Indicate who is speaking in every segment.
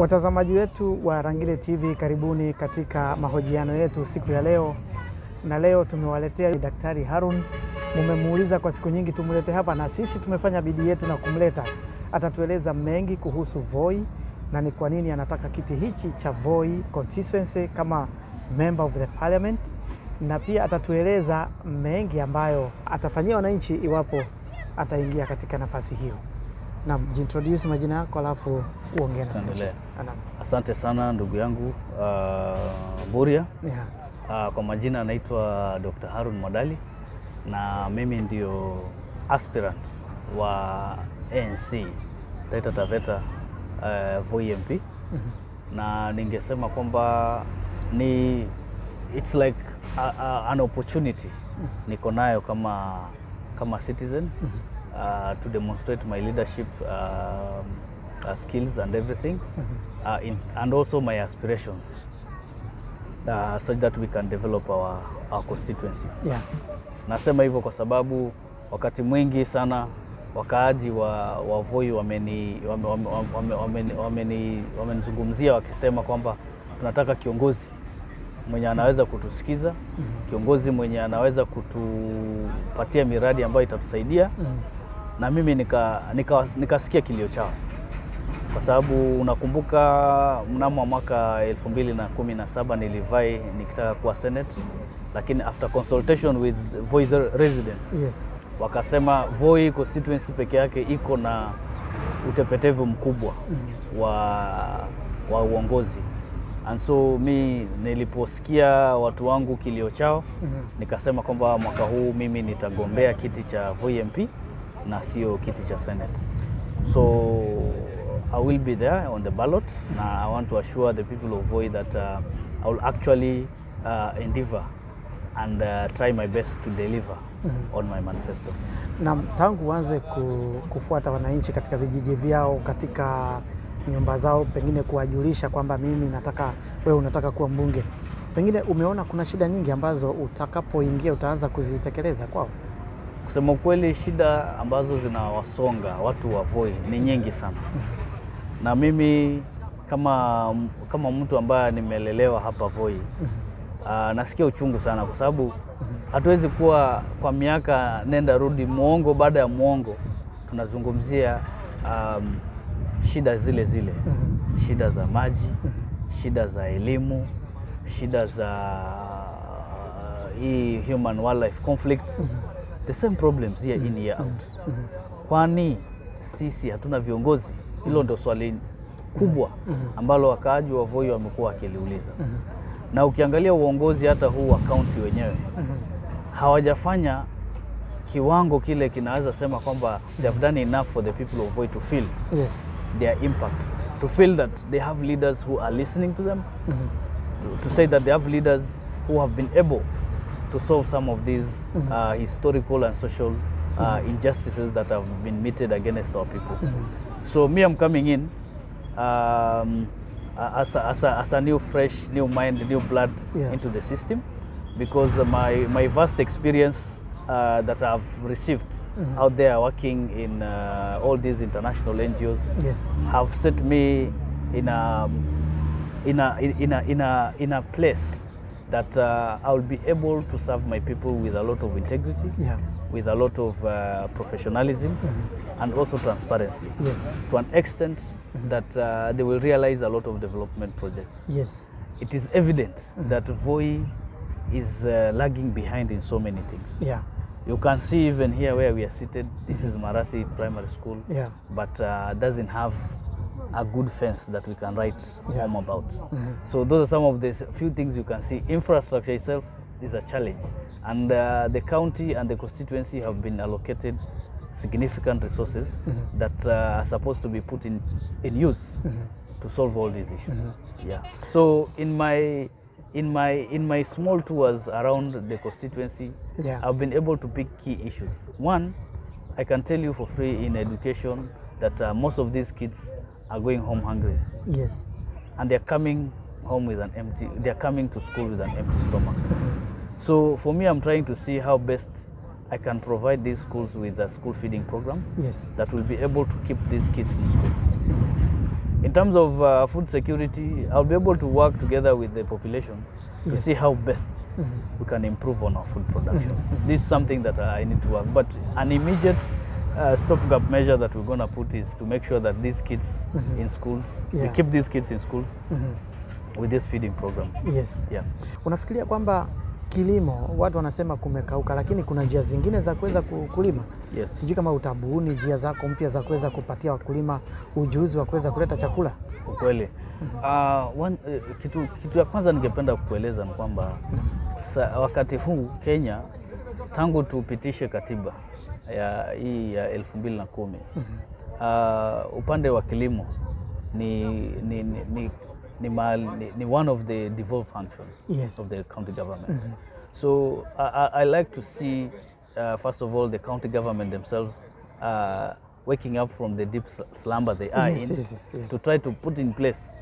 Speaker 1: Watazamaji wetu wa Rangile TV, karibuni katika mahojiano yetu siku ya leo. Na leo tumewaletea Daktari Haron. Mumemuuliza kwa siku nyingi tumulete hapa, na sisi tumefanya bidii yetu na kumleta. Atatueleza mengi kuhusu VOI na ni kwa nini anataka kiti hichi cha VOI constituency kama member of the parliament, na pia atatueleza mengi ambayo atafanyia wananchi iwapo ataingia katika nafasi hiyo. Na jintroduce majina yako alafu uongee na.
Speaker 2: Asante sana ndugu yangu Buria. Kwa majina anaitwa Dr. Haron Mwadali na mimi ndio aspirant wa ANC Taita Taveta VOI MP. Na ningesema kwamba it's like an opportunity niko nayo kama citizen to demonstrate my leadership skills and everything, and also my aspirations, such that we can develop our constituency. Nasema hivyo kwa wakati mwingi sana wakaaji wa VOI wamenizungumzia wakisema kwamba tunataka kiongozi mwenye anaweza kutusikiza, kiongozi mwenye anaweza kutupatia miradi ambayo itatusaidia. Na mimi nikasikia kilio chao, kwa sababu unakumbuka mnamo mwaka 2017 nilivai nikitaka kuwa Senate, lakini after consultation with VOI residents, wakasema VOI constituency peke yake iko na utepetevu mkubwa wa uongozi. And so niliposikia watu wangu kilio chao, nikasema kwamba mwaka huu mimi nitagombea kiti cha VOI MP na sio kiti cha Senate. So I will be there on the ballot. I want to assure the people of VOI that I will actually endeavor and try my best to deliver on my manifesto.
Speaker 1: Na tangu uanze kufuata wananchi katika vijiji vyao, katika nyumba zao, pengine kuwajulisha kwamba wewe unataka kuwa mbunge, pengine umeona kuna shida nyingi ambazo utakapoingia utaanza kuzitekeleza kwao?
Speaker 2: Kusema ukweli, shida ambazo zinawasonga watu wa VOI ni nyingi sana. Na mimi kama mtu ambaye nimelelewa hapa VOI, nasikia uchungu sana, kwa sababu hatuwezi kuwa kwa miaka nenda rudi, muongo baada ya muongo tunazungumzia shida zile. Shida za maji, shida za elimu, shida za human wildlife conflict, the same problems year in year out. Kwani sisi hatuna viongozi? Hilo ndio swali kubwa ambalo wakaaji wa VOI wamekuwa wakiliuliza. Na ukiangalia uongozi hata huu wa county wenyewe, hawajafanya kiwango kile kinaweza sema kwamba they have done enough for the people of VOI to feel their impact, to feel that they have leaders who are listening to them, to say that they have leaders who have been able to solve some of these historical and social injustices that have been meted against our people. So me, I'm coming in as a new mind, new blood into the system, because my vast experience that I've received out there working in all these international NGOs have set me in a place that I will be able to serve my people with a lot of integrity, with a lot of professionalism, and also transparency, to an extent that they will realize a lot of development projects. It is evident that VOI is lagging behind in so many things. You can see even here where we are seated, this is Marasi Primary School, but doesn't have a good fence that we can write home about. So those are some of the few things you can see. Infrastructure itself is a challenge, and the county and the constituency have been allocated significant resources that are supposed to be put in use to solve all these issues. So in my small tours around the constituency, I've been able to pick key issues. One, I can tell you for free in education that most of these kids are going home hungry. And they're coming home with they're coming to school with an empty stomach. So for me, I'm trying to see how best I can provide these schools with a school feeding program that will be able to keep these kids in school. In terms of food security, I'll be able to work together with the population to see how best we can improve on our food production. This is something that I need to work, but an immediate stopgap measure that we're going to put is to make sure that these kids in schools, we keep these kids in schools with this feeding program.
Speaker 1: Yes. Yeah. Unafikiria kwamba kilimo watu wanasema kumekauka, lakini kuna njia zingine za kuweza kulima?
Speaker 2: Yes.
Speaker 1: Sijui kama utabuni njia zako mpya za kuweza kupatia wakulima ujuzi wa kuweza kuleta chakula.
Speaker 2: Ukweli. Kitu ya kwanza ningependa kukueleza ni kwamba wakati huu Kenya, tangu tupitishe katiba hii ya 2010, upande wa kilimo ni one of the devolved functions of the county government. So I like to see, first of all, the county government themselves waking up from the deep slumber they are in, to try to put in place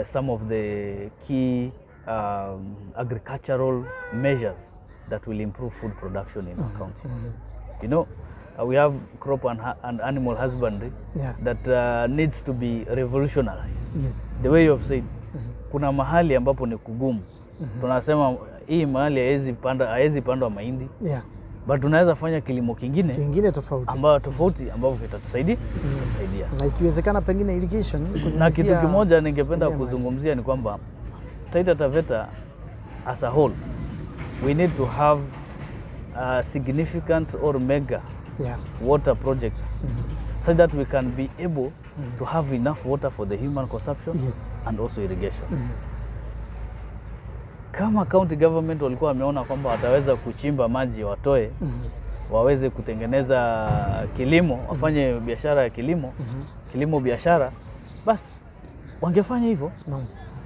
Speaker 2: some of the key agricultural measures that will improve food production in our county. You know, we have crop and animal husbandry that needs to be revolutionized. The way you have said, kuna mahali ambapo ni kugumu. Tunasema hii mahali haezi pandwa mahindi. But tunaweza fanya kilimo kingine tofauti ambapo kitatusaidia.
Speaker 1: Na ikiwezekana pengine irrigation.
Speaker 2: Na kitu kimoja ningependa kuzungumzia ni kwamba Taita Taveta as a whole, we need to have significant or mega water projects so that we can be able to have enough water for the human consumption and also irrigation. Kama county government walikuwa wameona kwamba wataweza kuchimba maji watoe, waweze kutengeneza kilimo, wafanye biashara ya kilimo biashara, basi wangefanya hivyo.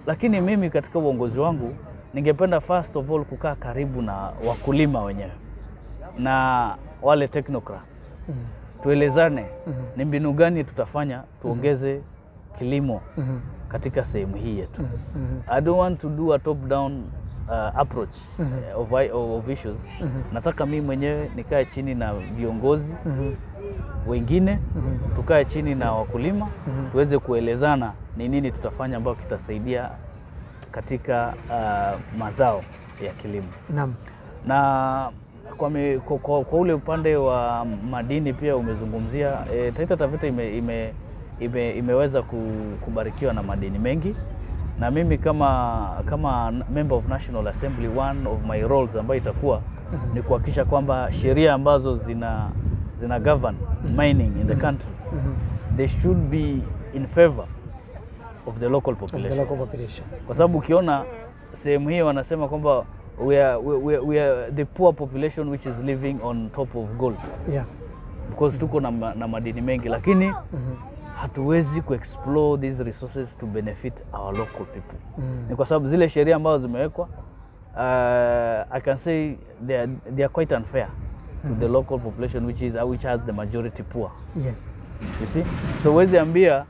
Speaker 2: Lakini mimi katika uongozi wangu ningependa first of all kukaa karibu na wakulima wenyewe na wale technocrats. Tuelezane ni mbinu gani tutafanya tuongeze kilimo katika sehemu hii yetu. I don't want to do a top down approach of issues. Nataka mimi mwenyewe nikae chini na viongozi wengine, tukae chini na wakulima, tuweze kuelezana ni nini tutafanya ambao kitasaidia katika mazao ya kilimo. Na kwa ule upande wa madini pia umezungumzia, Taita Taveta imeweza kubarikiwa na madini mengi, na mimi kama member of National Assembly, one of my roles ambayo itakuwa ni kuhakikisha kwamba sheria ambazo zina govern mining in the country, they should be in favor of the local population. Kwa sababu ukiona sehemu hii wanasema kwamba we are the poor population which is living on top of gold. Because tuko na madini mengi, lakini hatuwezi kuexplore these resources to benefit our local people. Ni kwa sababu zile sheria ambazo zimewekwa, I can say they are quite unfair to the local population which has the majority poor. You see? So huwezi ambia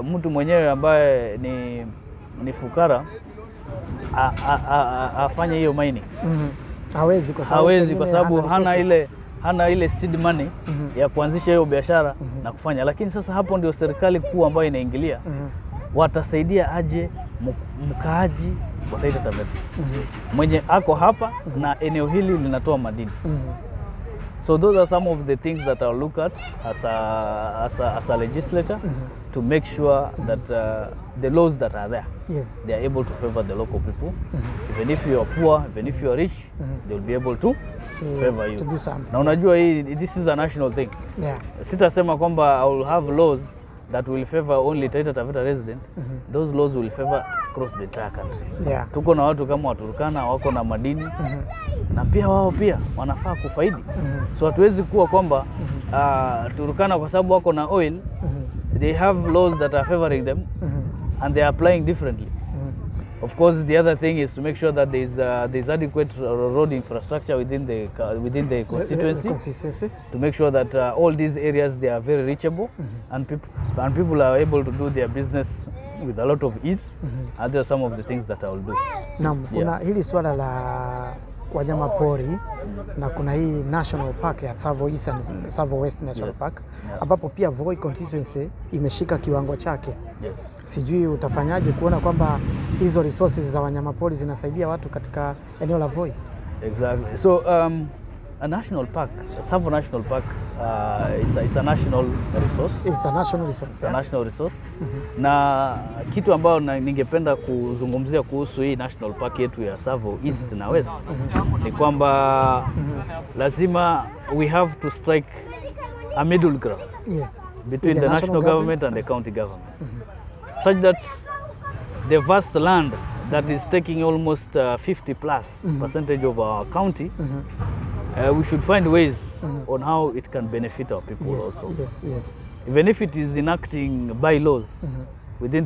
Speaker 2: mtu mwenyewe ambaye ni fukara afanye hiyo mining.
Speaker 1: Hawezi
Speaker 2: kwa sababu hana ile seed money ya kuanzisha hiyo biashara na kufanya. Lakini sasa hapo ndio serikali kuu ambayo inaingilia. Watasaidia aje mkaaji wa Taita Taveta mwenye ako hapa na eneo hili linatoa madini. So those are some of the things that I'll look at as a legislator to make sure that the laws that are there, they are able to favor the local people. Even if you are poor, even if you are rich, they will be able to favor you.
Speaker 1: To do something.
Speaker 2: Na unajua this is a national thing. Sitasema kwamba I will have laws that will favor only Taita Taveta resident. Those laws will favor across the entire country. Tuko na watu kama Waturkana wako na madini, na pia wao pia wanafaa kufaidi. So hatuwezi kuwa kwamba Turkana kwa sababu wako na oil, they have laws that are favoring them and they are applying differently. Of course, the other thing is to make sure that there's adequate road infrastructure within the constituency, to make sure that all these areas, they are very reachable, and people are able to do their business with a lot of ease. And there are some of the things that I will do.
Speaker 1: Kuna hili swala la wanyama pori na kuna hii National Park ya Tsavo East and Tsavo West National Park ambapo pia VOI constituency imeshika kiwango chake. Sijui utafanyaje kuona kwamba hizo resources za wanyama pori zinasaidia watu katika eneo la VOI?
Speaker 2: Exactly. So a national park, Tsavo National Park, it's a national resource.
Speaker 1: It's a national resource.
Speaker 2: It's a national resource. Na kitu ambao ningependa kuzungumzia kuhusu hii national park yetu ya Tsavo East na West ni kwamba lazima we have to strike a middle ground between the national government and the county government, such that the vast land that is taking almost 50+% of our county, we should find ways on how it can benefit our people also. Even if it is enacting bylaws within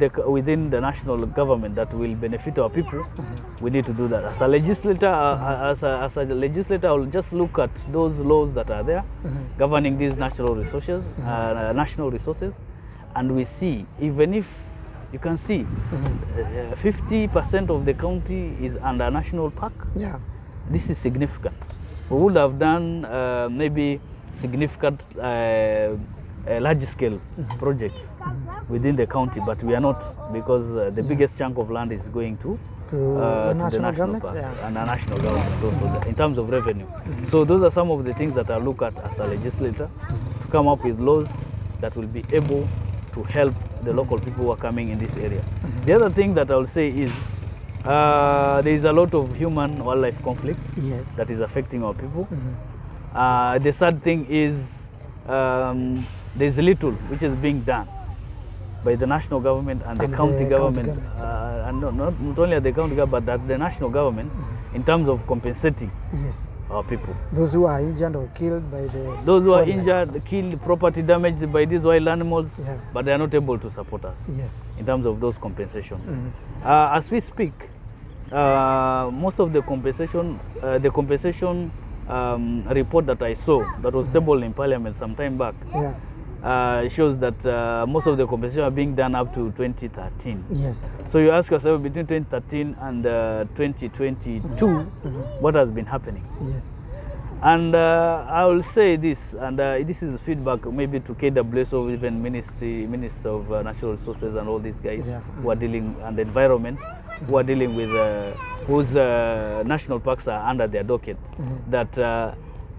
Speaker 2: the national government that will benefit our people, we need to do that. As a legislator, as a legislator, I will just look at those laws that are there governing these natural resources, and we see, even if you can see 50% of the county is under national park. This is significant. We would have done maybe significant large-scale projects within the county, but we are not, because the biggest chunk of land is going to the national park and the national government also, in terms of revenue. So those are some of the things that I look at as a legislator, to come up with laws that will be able to help the local people who are coming in this area. The other thing that I will say is there is a lot of human-wildlife conflict that is affecting our people. The sad thing is there is little which is being done by the national government and the county government, and not only at the county government, but at the national government, in terms of compensating our people.
Speaker 1: Those who are injured or killed by the...
Speaker 2: Those who are injured, killed, property damaged by these wild animals, but they are not able to support us in terms of those compensation. As we speak, most of the compensation report that I saw that was tabled in Parliament some time back shows that most of the compensation are being done up to 2013. So you ask yourself, between 2013 and 2022, what has been happening? And I will say this, and this is feedback maybe to KWS or even Minister of Natural Resources and all these guys who are dealing, and the environment, who are dealing with whose national parks are under their docket, that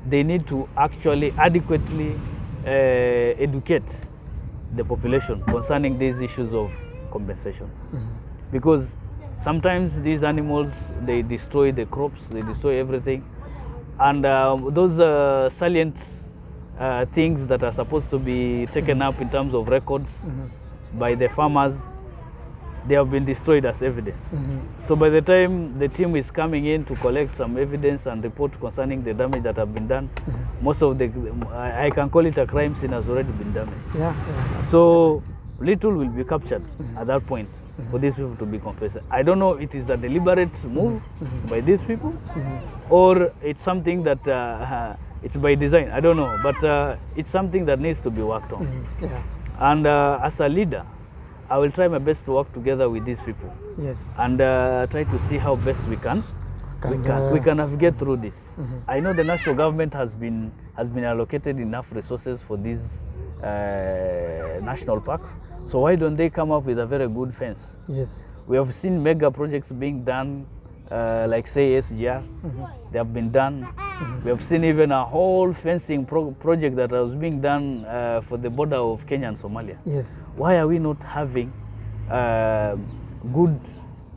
Speaker 2: they need to actually adequately educate the population concerning these issues of compensation. Because sometimes these animals, they destroy the crops, they destroy everything, and those salient things that are supposed to be taken up in terms of records by the farmers, they have been destroyed as evidence. So by the time the team is coming in to collect some evidence and report concerning the damage that have been done, most of the, I can call it a crime scene, has already been damaged. So little will be captured at that point for these people to be compensated. I don't know, it is a deliberate move by these people, or it's something that it's by design. I don't know, but it's something that needs to be worked on. And as a leader, I will try my best to work together with these people, and try to see how best we can navigate through this. I know the national government has been allocated enough resources for these national parks, so why don't they come up with a very good fence? We have seen mega projects being done, like say SGR, they have been done. We have seen even a whole fencing project that was being done for the border of Kenya and Somalia. Why are we not having good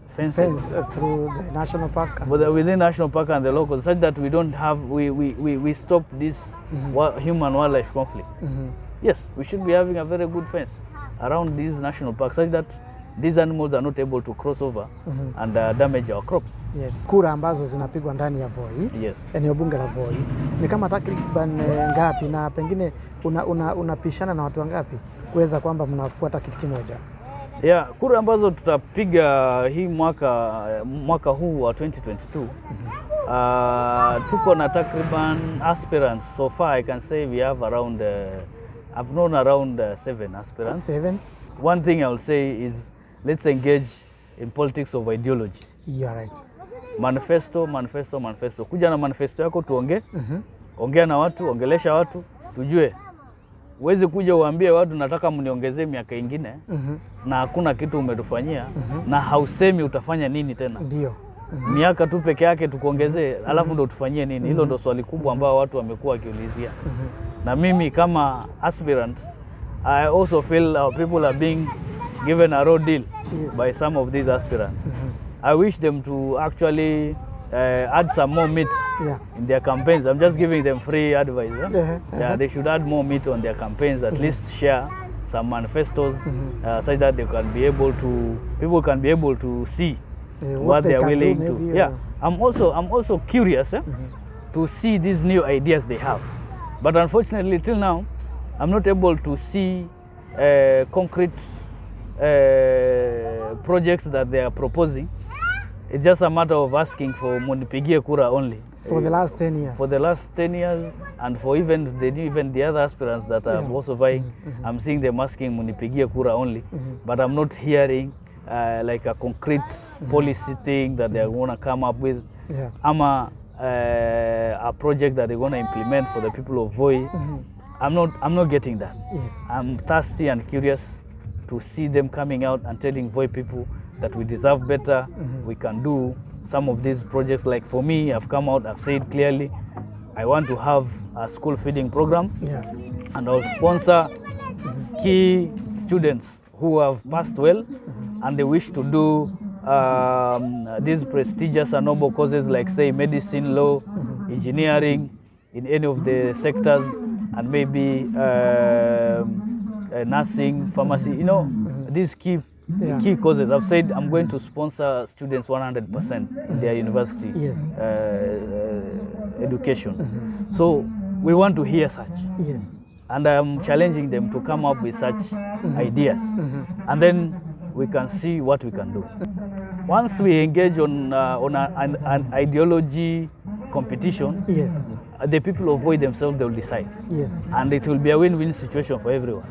Speaker 2: fences
Speaker 1: through the national park?
Speaker 2: Within national park and the locals, such that we don't have, we stop this human-wildlife conflict. Yes, we should be having a very good fence around these national parks, such that these animals are not able to cross over and damage our crops.
Speaker 1: Kura ambazo zinapigwa ndani ya VOI, eneo bunge la VOI, ni kama takriban ngapi, na pengine unapishana na watu wangapi kuweza kwamba mnafuata kitu kimoja?
Speaker 2: Kura ambazo tutapiga hii mwaka huu wa 2022, tuko na takriban aspirants. So far I can say we have around, I've known around 7 aspirants. 7? One thing I will say is, let's engage in politics of ideology.
Speaker 1: You're right.
Speaker 2: manifesto. Kuja na manifesto yako tuongee. Ongea na watu, ongelesha watu, tujue. Uwezi kuja uambie watu nataka mniongezee miaka ingine na hakuna kitu umetufanyia na hausemi utafanya nini tena.
Speaker 1: Ndio.
Speaker 2: Miaka tu peke yake tukuongezee, alafu ndo tufanyie nini? Hilo ndo swali kubwa ambao watu wamekuwa wakiulizia. Na mimi kama aspirant, I also feel our people are being given a raw deal by some of these aspirants. I wish them to actually add some more meat in their campaigns. I'm just giving them free advice. Yeah, they should add more meat on their campaigns. At least share some manifestos, such that they can be able to, people can be able to see what they are willing to. Maybe, yeah, I'm also curious to see these new ideas they have. But unfortunately, till now, I'm not able to see concrete projects that they are proposing. It's just a matter of asking for munipigie kura only.
Speaker 1: For the last 10 years.
Speaker 2: For the last 10 years, and for even the other aspirants that are also vying, I'm seeing them asking munipigie kura only. But I'm not hearing like a concrete policy thing that they're going to come up with. A project that they're going to implement for the people of VOI. I'm not getting that. I'm thirsty and curious to see them coming out and telling VOI people that we deserve better, we can do some of these projects. Like for me, I've come out, I've said clearly, I want to have a school feeding program, and I'll sponsor key students who have passed well, and they wish to do these prestigious and noble courses like, say, medicine, law, engineering, in any of the sectors, and maybe nursing, pharmacy, you know, these key courses. I've said I'm going to sponsor students 100% in their university education. So we want to hear such. And I'm challenging them to come up with such ideas. And then we can see what we can do. Once we engage on an ideology competition, the people of VOI themselves, they will decide. And it will be a win-win situation for everyone.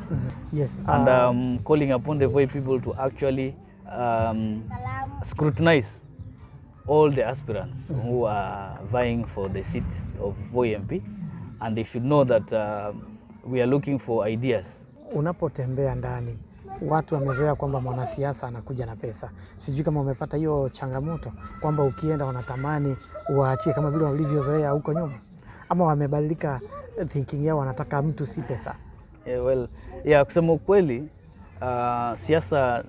Speaker 2: And I'm calling upon the VOI people to actually scrutinize all the aspirants who are vying for the seats of VOI MP, and they should know that we are looking for ideas.
Speaker 1: Unapotembea ndani, watu wamezoea kwamba mwanasiasa anakuja na pesa. Sijui kama umepata hiyo changamoto kwamba ukienda wanatamani uwaachie kama vile walivyozoea huko nyuma, ama wamebadilika thinking yao, wanataka mtu si pesa?
Speaker 2: Kusema ukweli,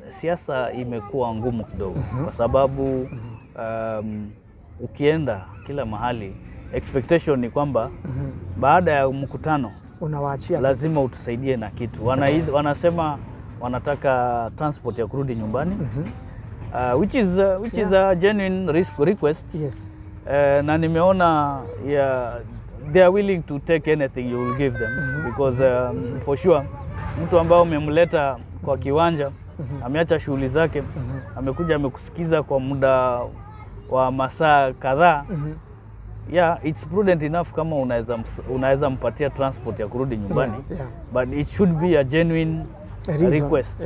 Speaker 2: siasa imekuwa ngumu kidogo, kwa sababu ukienda kila mahali expectation ni kwamba baada ya mkutano
Speaker 1: unawaachia
Speaker 2: lazima utusaidie na kitu. Wanasema wanataka transport ya kurudi nyumbani, which is a genuine request. Na nimeona they are willing to take anything you will give them, because for sure mtu ambao umemleta kwa kiwanja ameacha shughuli zake, amekuja amekusikiza kwa muda wa masaa kadhaa. It's prudent enough kama unaweza mpatia transport ya kurudi nyumbani, but it should be a genuine request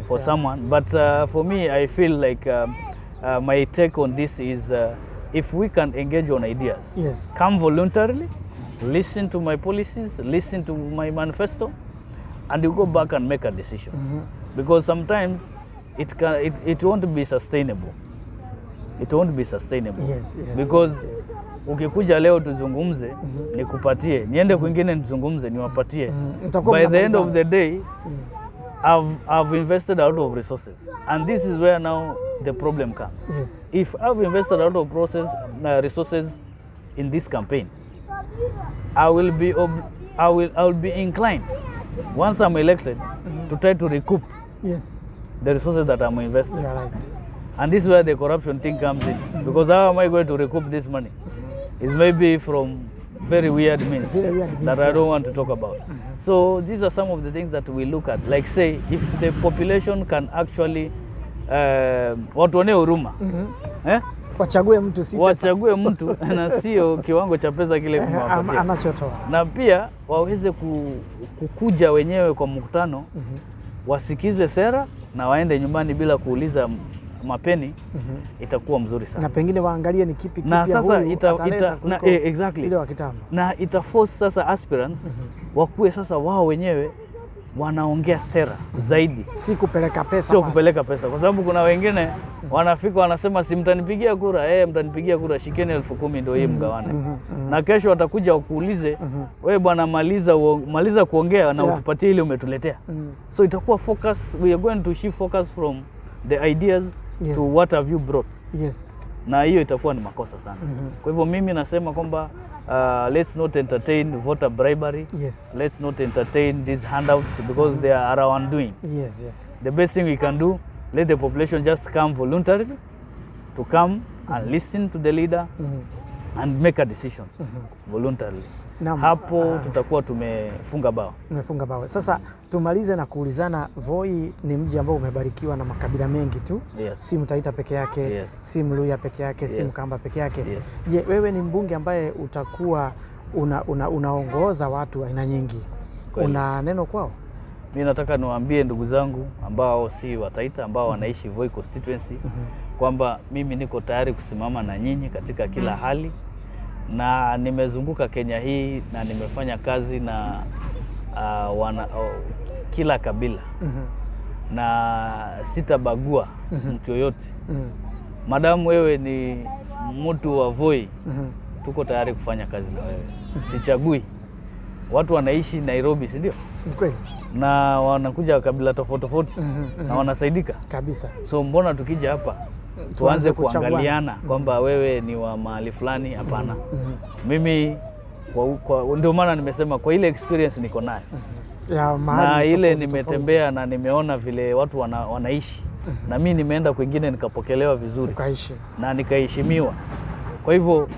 Speaker 2: for someone. But for me, I feel like my take on this is if we can engage on ideas, come voluntarily, listen to my policies, listen to my manifesto, and you go back and make a decision. Because sometimes it won't be sustainable. It won't be sustainable. Because ukikuja leo tuzungumze, nikupatie, niende kwingine nizungumze, niwapatie. By the end of the day, I've invested a lot of resources, and this is where now the problem comes. If I've invested a lot of resources in this campaign, I will be inclined, once I'm elected, to try to recoup the resources that I'm investing. And this is where the corruption thing comes in, because how am I going to recoup this money? It's maybe from very weird means that I don't want to talk about. So these are some of the things that we look at. Like, say, if the population can actually watuone huruma, wachague mtu na sio kiwango cha pesa kile
Speaker 1: anachotoa,
Speaker 2: na pia waweze kukuja wenyewe kwa mkutano, wasikize sera na waende nyumbani bila kuuliza mapeni itakuwa mzuri sana.
Speaker 1: Na pengine waangalie ni kipi
Speaker 2: na sasa
Speaker 1: exactly ile wa kitambo.
Speaker 2: Na itaforce sasa aspirants wakuwe sasa wao wenyewe wanaongea sera zaidi,
Speaker 1: si kupeleka pesa.
Speaker 2: Sio kupeleka pesa, kwa sababu kuna wengine wanafika wanasema si mtanipigia kura, mtanipigia kura, shikeni 10,000 ndio hii mgawane. Na kesho watakuja wakuulize, wewe bwana maliza kuongea na utupatie ile umetuletea. So itakuwa focus, we are going to shift focus from the ideas to what have you brought. Na hiyo itakuwa ni makosa sana. Kwa hivyo mimi nasema kwamba let's not entertain voter bribery. Let's not entertain these handouts because they are our undoing. The best thing we can do, let the population just come voluntarily to come and listen to the leader and make a decision voluntarily. Hapo tutakuwa tumefunga bao.
Speaker 1: Sasa tumalize na kuulizana, Voi ni mji ambao umebarikiwa na makabila mengi tu. Si Mtaita peke yake, si Mluya peke yake, si Mkamba peke yake. Je, wewe ni mbunge ambaye utakuwa unaongoza watu aina nyingi. Una neno kwao?
Speaker 2: Mimi nataka niwaambie ndugu zangu ambao si Wataita, ambao wanaishi Voi constituency, kwamba mimi niko tayari kusimama na nyinyi katika kila hali. Na nimezunguka Kenya hii na nimefanya kazi na kila kabila na sitabagua mtu yoyote. Madamu wewe ni mtu wa Voi, tuko tayari kufanya kazi na wewe. Sichagui. Watu wanaishi Nairobi, si ndio?
Speaker 1: Kweli.
Speaker 2: Na wanakuja kabila tofauti na wanasaidika
Speaker 1: kabisa.
Speaker 2: So mbona tukija hapa tuanze kuangaliana kwamba wewe ni wa mahali fulani? Hapana. Mimi ndio maana nimesema kwa ile experience niko nayo na ile nimetembea na nimeona vile watu wanaishi na mimi nimeenda kwingine nikapokelewa vizuri na nikaheshimiwa. Kwa hivyo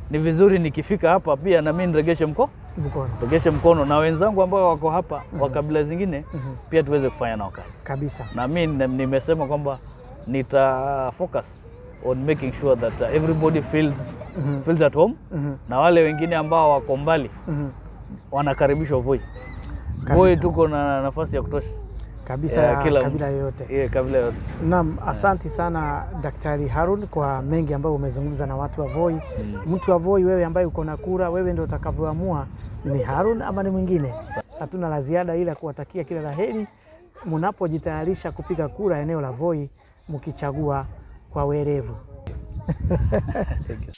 Speaker 2: ni vizuri nikifika hapa pia na mimi niregeshe mkono na wenzangu ambao wako hapa wa kabila zingine pia tuweze kufanya nao kazi
Speaker 1: kabisa.
Speaker 2: Na mimi nimesema kwamba nita focus on making sure that everybody feels at home na wale wengine ambao wako mbali wanakaribishwa Voi. Voi tuko na nafasi ya kutosha
Speaker 1: kabisa ya kabila yoyote.
Speaker 2: Kabila yote.
Speaker 1: Naam, asante sana Daktari Haron kwa mengi ambayo umezungumza na watu wa Voi. Mtu wa Voi, wewe ambaye uko na kura, wewe ndio utakavyoamua ni Haron ama ni mwingine. Hatuna la ziada ila kuwatakia kila la heri mnapojitayarisha kupiga kura eneo la Voi, mkichagua kwa werevu. Thank you.